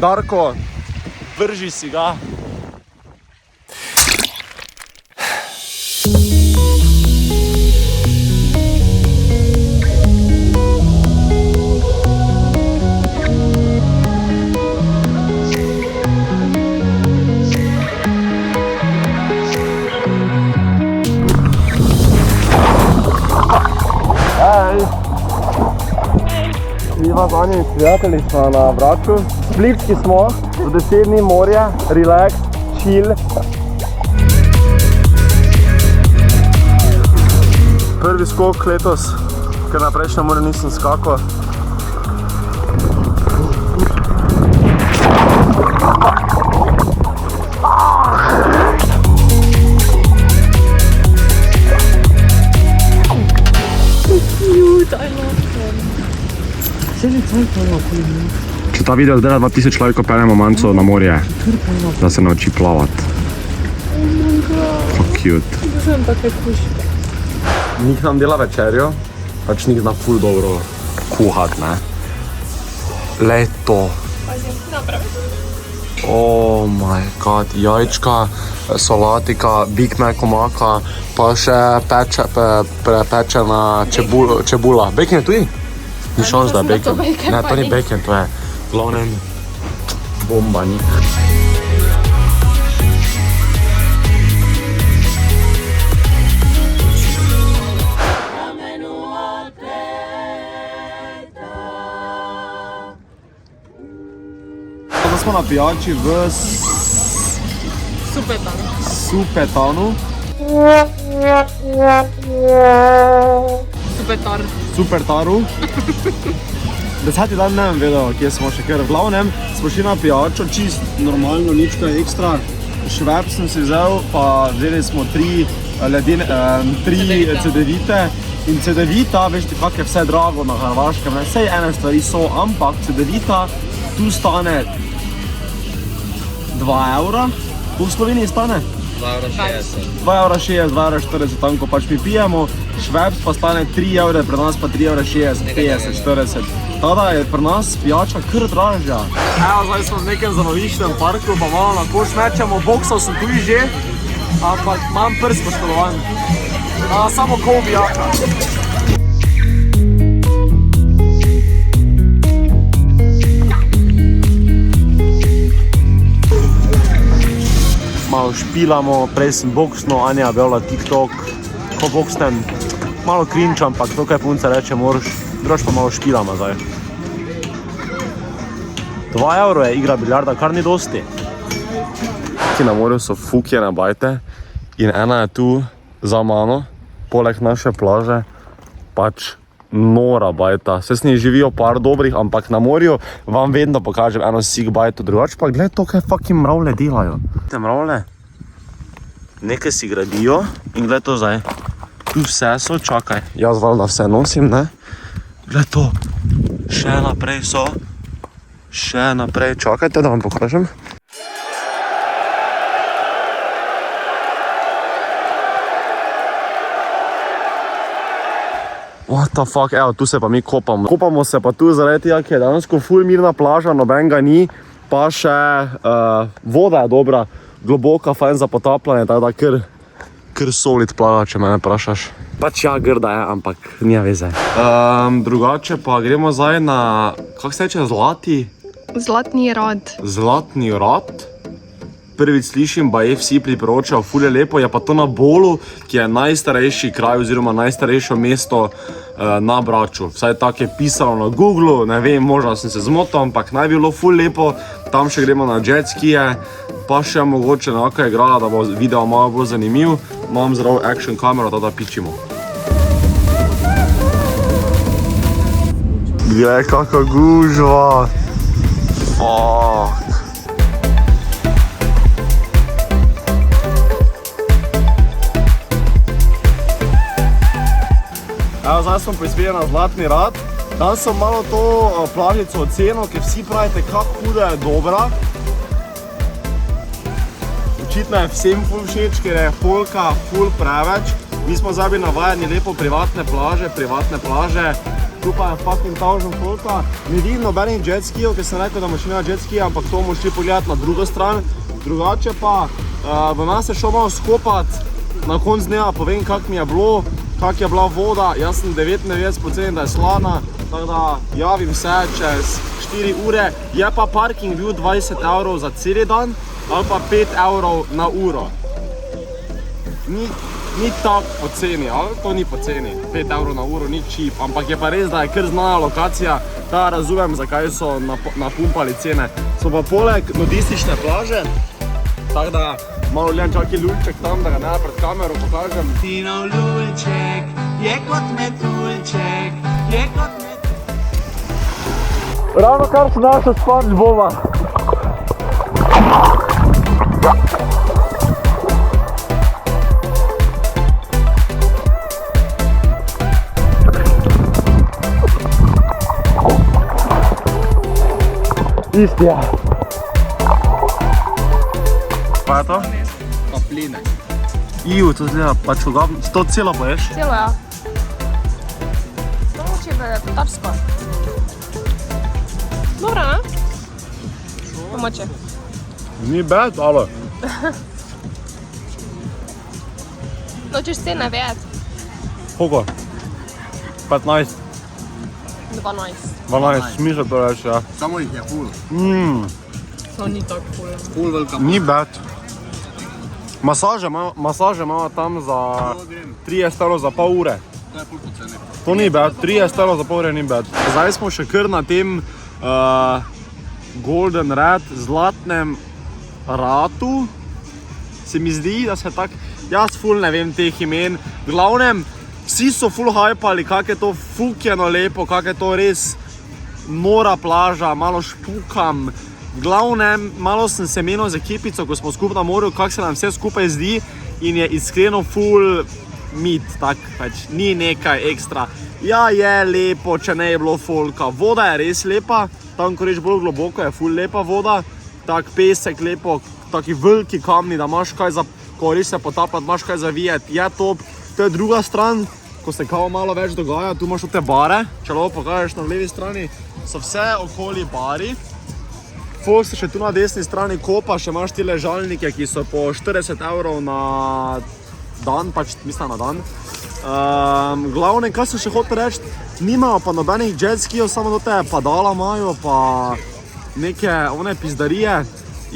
Darko, vrži si ga. Viva z Anjo in prijatelji smo na Braču. Splitski smo, v 10 dni morja, relax, chill. Prvi skok letos, ker na prejšnjem morju nisem skakal. Če ta video zdaj 2000 človekov peljemo manjco na morje, da se nauči plavati. Kako cute. Nik nam dela večerjo, pač Nik zna ful dobro kuhat, ne. Lej to. Oh my god, jajčka, salatika, Big Mac omaka, pa še pečena čebula. Bacon je tudi? Ni šans, da je bacon. Ne, to ni bacon, to je glavnem bomba Nik. Zdaj smo na pijači v Supetanu. Supertaru. 10. dan ne vem vedel, kje smo še, ker v glavnem smo šli na pijačo, čist normalno, nič kaj ekstra. Švep sem si vzel, pa vzeli smo 3 CD-vite. In CD-vita, veš ti kak je vse drago na Hrvaškem, ne? Sej ene stvari so, ampak CD-vita tu stane 2 evra. Tu v Sloveniji stane? 2,60 €, 2,40 €, tam ko pač mi pijemo. Šveps pa stane 3 evre, pri nas pa 3,60 €, 50, 40. Tada je pri nas pijača kar dražja. Evo, zdaj smo v nekem zabaviščnem parku, pa malo na koš mečemo. Boksal sem tuji že, ampak imam prst poškodovan. Samo Kobe jaka. Malo špilamo, prej sem boksno, Anja objavila TikTok, ko boksnem. Malo cringe, ampak to kaj punca reče, moraš, drugač pa malo špilamo zdaj. 2 € je igra biljarda, kar ni dosti. Ki na morju so fukjene bajte in ena je tu za mano, poleg naše plaže, pač nora bajta. Vse s njih živijo par dobrih, ampak na morju vam vedno pokažem eno sik bajto, drugač pa gled to, kaj fucking mravlje delajo. Te mravlje nekaj si gradijo in gled to zdaj. Tu vse so, čakaj, jaz valjda vse nosim, ne? Gled to, še naprej so, še naprej, čakajte, da vam pokažem. What the fuck, evo, tu se pa mi kopamo. Kopamo se pa tu zaradi tega, ker je dansko ful mirna plaža, noben ga ni, pa še voda je dobra, globoka, fajn za potapljanje, tako da kar solid plaža, če me ne vprašaš. Pač ja, grda je, ampak nija veze. Drugače pa gremo zdaj na, kako se reče, Zlatni Rat. Zlatni Rat. Prvič slišim, ba je vsi priporočajo, ful je lepo, je pa to na Bolu, ki je najstarejši kraj oziroma najstarejše mesto na Braču. Vsaj tako je pisalo na Googlu, ne vem, možda sem se zmotil, ampak naj bi bilo ful lepo. Tam še gremo na jet skije, pa še mogoče na nekaj igrala, da bo video malo bolj zanimiv. Imam zdrav action kamero, da pičimo. Glej, kaka gužva. Fuck. Evo, zdaj smo prispeli na Zlatni Rat. Danes sem malo to plažico ocenil, ker vsi pravite, kako huda je dobra. Očitno je vsem ful všeč, ker je folka ful preveč. Mi smo zdaj navajeni lepo privatne plaže, skupaj je fucking 1000 folka. Ne vidim nobenih jetskijev, ker sem rekel, da bomo šli na jetskije, ampak to bomo šli pogledati na drugo stran. Drugače pa, v nas se šel malo skopat, na konc dneva povem, kak mi je bilo, kak je bila voda. Jaz sem 99% da je slana, tako da javim se čez 4 ure. Je pa parking bil 20 € za celi dan ali pa 5 € na uro. Ni tako poceni, ali to ni poceni, 5 € na uro ni cheap, ampak je pa res, da je kar znana lokacija, da razumem, zakaj so napumpali cene. So pa poleg nudistične plaže, tako da malo gledam čakaj lulček tam, da ga ne pred kamero pokažem. Tinov lulček je kot metulček, je kot metulček. Ravno kar sem našel SpongeBoba. Isti je. Pa je to? Kapline. Iju, to zgleda pač ogabno. To celo poješ? Celo, ja. Mogoče je tatarsko. Dobro, ne? Pomoče. Ni bad, ali? Nočeš cene vedeti? Koliko? 15, 12. 12, smisel to reči, ja. Samo jih je ful. To ni tako cool. Ful velika. Ni bad. Masaže imamo tam za 30 € za pol ure. To je ful poceni. To ni bad, 30 € za pol ure ni bad. Zdaj smo še kar na tem Golden Red, zlatnem ratu. Se mi zdi, da se tak, jaz ful ne vem teh imen. V glavnem, vsi so ful hypali, kak je to fukjeno lepo, kak je to res nora plaža, malo špukam. V glavnem, malo sem se menil z ekipico, ko smo skupaj na morju, kak se nam vse skupaj zdi in je iskreno ful mit, tak pač ni nekaj ekstra. Ja, je lepo, če ne je bilo folka. Voda je res lepa, tam ko reč bolj globoko je ful lepa voda, tak pesek lepo, taki veliki kamni, da imaš kaj za, ko reč se potapati, imaš kaj zavijeti, je top. To je druga stran, ko se kao malo več dogaja, tu imaš te bare, če lahko pokažeš na levi strani, so vse okoli bari. Folk se še tu na desni strani kopa, še imaš ti ležalnike, ki so po 40 € na dan, pač mislim na dan. Glavne, kaj se še hotel reči, nimajo pa nobenih jetskijev, samo do te padala imajo, pa neke one pizdarije.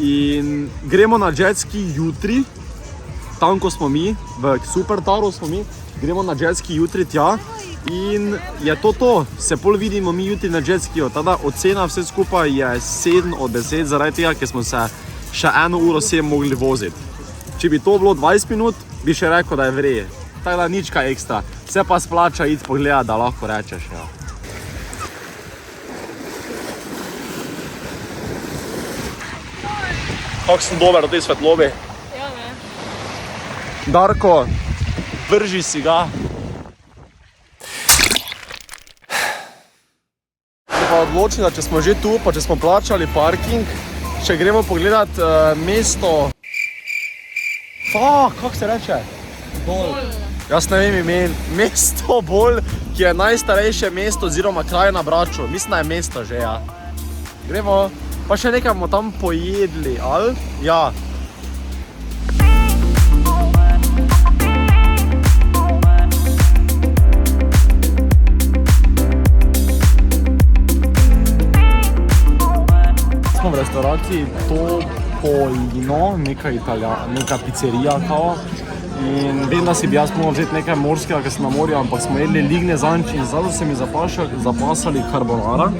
In gremo na jetski jutri, tam ko smo mi, v Supertaru smo mi, gremo na jetski jutri tja. In je to, se pol vidimo mi jutri na jetskiju, tada ocena vse skupaj je 7 od 10, zaradi tega, ker smo se še 1 uro 7 mogli voziti. Če bi to bilo 20 minut, bi še rekel, da je vrej. Tako da nič kaj ekstra, se pa splača iti pogledati, da lahko rečeš. Ja. Kako sem dober v tej svetlobi? Ja, ne. Darko, vrži si ga. Pa odločili, da če smo že tu, pa če smo plačali parking, še gremo pogledat mesto. Kako se reče? Bol. Jaz ne vem imen. Mesto Bol, ki je najstarejše mesto oziroma kraj na Braču. Mislim, da je mesto že, ja. Gremo, pa še nekaj bomo tam pojedli, ali? Ja. Smo v restauraciji Topolino, neka pizzerija kao. In vem, da si bi jaz moral vzeti nekaj morskega, ker sem na morju, ampak smo jedli ligne zanč in zato se mi zapasali carbonara.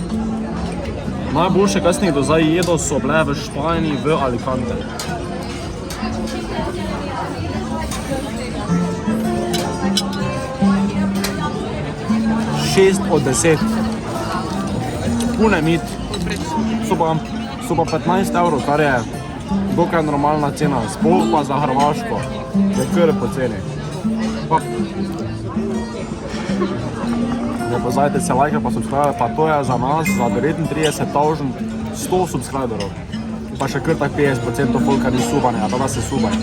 Najboljše, kaj sem jih do zdaj jedel, so bile v Španiji, v Alicante. Šest od 10. Pune mit. So pa 15 €, kar je dokaj normalna cena, sploh pa za Hrvaško, je kar poceni. Ne pozabite se lajka pa subscribe, pa to je za nas, za 39.100 subscriberov. Pa še kar tak 50% folka ni subane, a tada se subaj.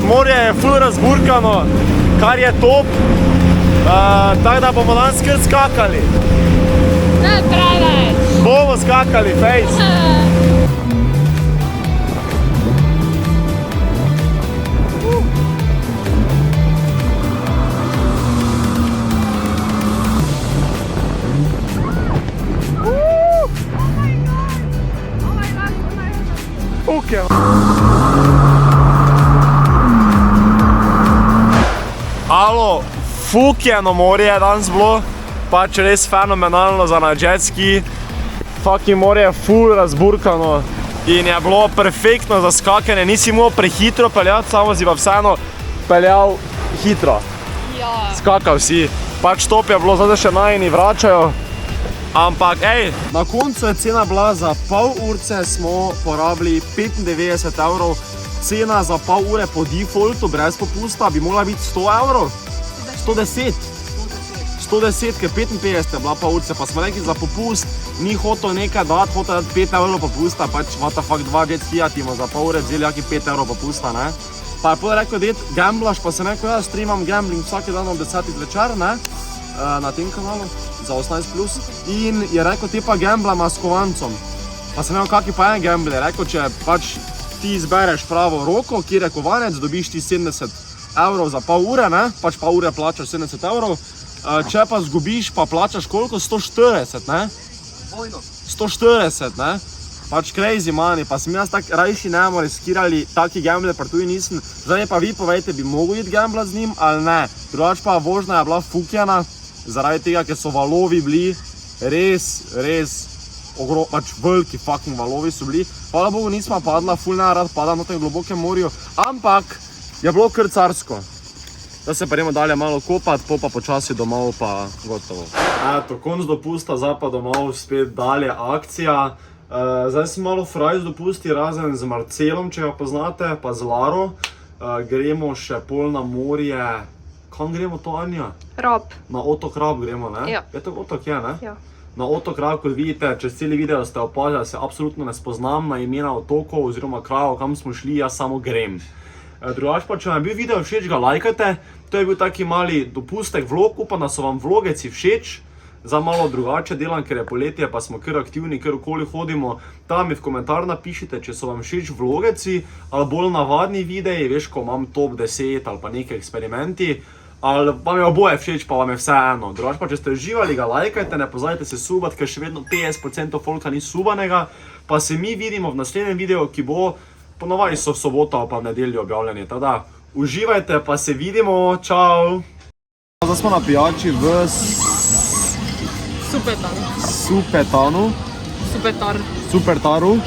morje je ful razburkano, kar je top. Tako da bomo danes kar skakali. Ne preveč. Bomo skakali, fejs. Okay. Alo, fukjeno morje je danes bilo, pač res fenomenalno za na jet ski. Fucking morje je ful razburkano in je bilo perfektno za skakanje, nisi mogel prehitro peljati, samo si pa vseeno peljal hitro. Ja. Skakal si, pač top je bilo, zdaj še najini vračajo. Ampak, ej, na koncu je cena bila za pol urce, smo porabili 95 €. Cena za pol ure po defaultu, brez popusta, bi mogla biti 100 €. 110. 110, ker 55 je bila pol urce, pa smo rekli za popust, ni hotel nekaj dati, hotel dati 5 € popusta, pač what the fuck, 2 jet skija timo za pol ure vzeli jaki 5 € popusta, ne. Pa je potem rekel, ded, gamblaš, pa sem rekel, ja, streamam gambling vsaki dan ob 10 zvečer, ne, na tem kanalu, za 18+. In je rekel, te pa gamblama s kovancom. Pa sem rekel, kaki pa je gamble, je rekel, če pač ti izbereš pravo roko, kjer je kovanec, dobiš ti 70 € za pol ure, ne, pač pol ure plačaš 70 €. Če pa zgubiš, pa plačaš koliko? 140, ne? 140, ne? Pač crazy money, pa sem jaz tako rajši nemo riskirali, taki gamble pa tuji nisem. Zdaj pa vi povejte, bi mogel iti gamblat z njim ali ne. Drugač pa vožnja je bila fukjena, zaradi tega, ker so valovi bili res pač veliki fucking valovi so bili. Hvala Bogu nismo padla, ful ne rad pada na tem globokem morju, ampak je bilo kar carsko. Zdaj se pa idemo dalje malo kopat, pa počasi domov pa gotovo. Eto, konc dopusta, zdaj pa domov spet dalje akcija. Zdaj sem malo fraj z dopusti, razen z Marcelom, če ga poznate, pa z Laro. Gremo še pol na morje. Kam gremo to, Anja? Rab. Na otok Rab gremo, ne? Ja. Je to otok, je, ne? Ja. Na otok Rab, kot vidite, čez celi video ste opazili, da se absolutno ne spoznam na imena otokov oziroma krajev, kam smo šli, jaz samo grem. Drugač pa, če vam je bil video všeč, ga lajkajte. To je bil taki mali dopustek vlog, upam, da so vam vlogeci všeč. Zdaj malo drugače delam, ker je poletje, pa smo kar aktivni, kar okoli hodimo. Tam mi v komentar napišite, če so vam všeč vlogeci ali bolj navadni videi, veš, ko imam top 10 ali pa neki eksperimenti. Ali vam je oboje všeč, pa vam je vseeno. Drugač pa, če ste uživali, ga lajkajte, ne pozabite se subati, ker še vedno 50% folka ni subanega. Pa se mi vidimo v naslednjem videu, ki bo ponovadi so v soboto ali pa v nedeljo objavljeni. Tada, uživajte, pa se vidimo, čau! Zdaj smo na pijači v Supetar. Supetanu. Supetar. Supertaru.